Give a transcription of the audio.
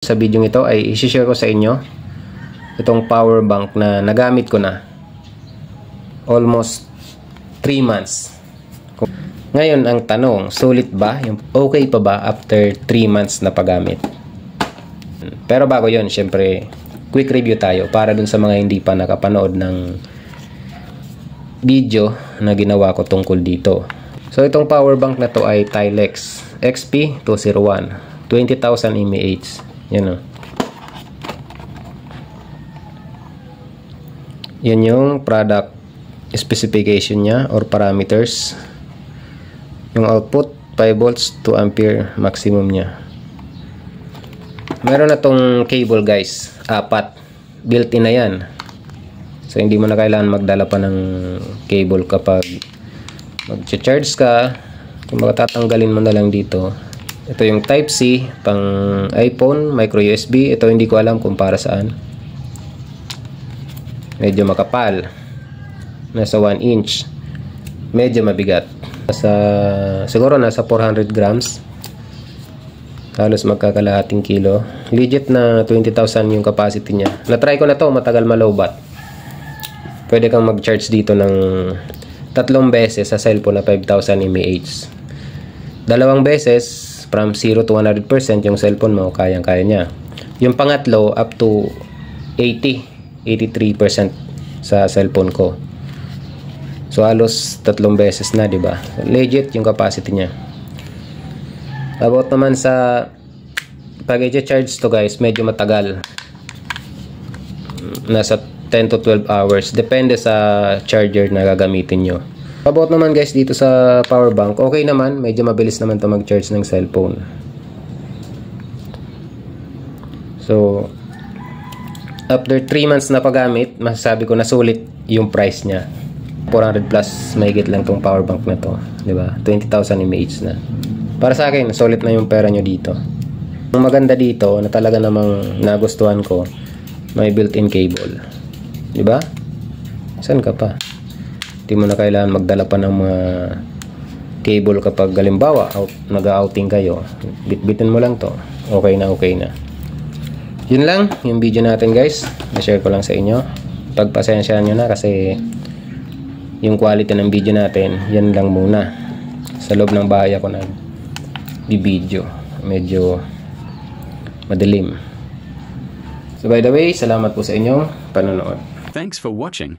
Sa video ito ay i-share ko sa inyo itong power bank na nagamit ko na almost 3 months. Ngayon ang tanong, sulit ba? Okay pa ba after 3 months na paggamit? Pero bago yon, syempre quick review tayo para dun sa mga hindi pa nakapanood ng video na ginawa ko tungkol dito. So itong power bank na to ay Tilex XP201 20,000 mAh. Yan o. Yan yung product specification niya or parameters. Yung output 5 volts 2 ampere maximum niya. Meron na tong cable guys, 4 built-in na yan. So hindi mo na kailangan magdala pa ng cable kapag mag-charge ka. Kung tatanggalin mo na lang dito. Ito yung Type-C pang iPhone, micro USB. Ito hindi ko alam kung para saan. Medyo makapal. Nasa 1 inch. Medyo mabigat. Siguro nasa 400 grams. Halos magkakalahating kilo. Legit na 20,000 yung capacity niya. Na-try ko na to, matagal malowbat. Pwede kang mag-charge dito ng 3 beses sa cellphone na 5,000 mAh. 2 beses from 0 to 100% yung cellphone mo, kayang-kaya niya. Yung pangatlo, up to 83% sa cellphone ko. So, halos 3 beses na, diba? Legit yung capacity niya. About naman sa pag i-charge to guys, medyo matagal. Nasa 10 to 12 hours. Depende sa charger na gagamitin nyo. About naman guys dito sa power bank, okay naman, medyo mabilis naman to mag-charge ng cellphone. So after 3 months na paggamit, masasabi ko na sulit yung price niya. 400 plus mahigit lang tong power bank na to, di ba? 20,000 mAh na. Para sa akin, sulit na yung pera nyo dito. Ang maganda dito na talaga namang nagustuhan ko, may built-in cable. Di ba? Saan ka pa? Hindi mo na kailangan magdala pa ng mga cable kapag halimbawa nag-outing kayo. Bitbitin mo lang to. Okay na, okay na. Yun lang yung video natin guys. Na-share ko lang sa inyo. Pagpasensyahan nyo na kasi yung quality ng video natin, yan lang muna. Sa loob ng bahay ako nag-video. Medyo madilim. So by the way, salamat po sa inyong panonood. Thanks for watching.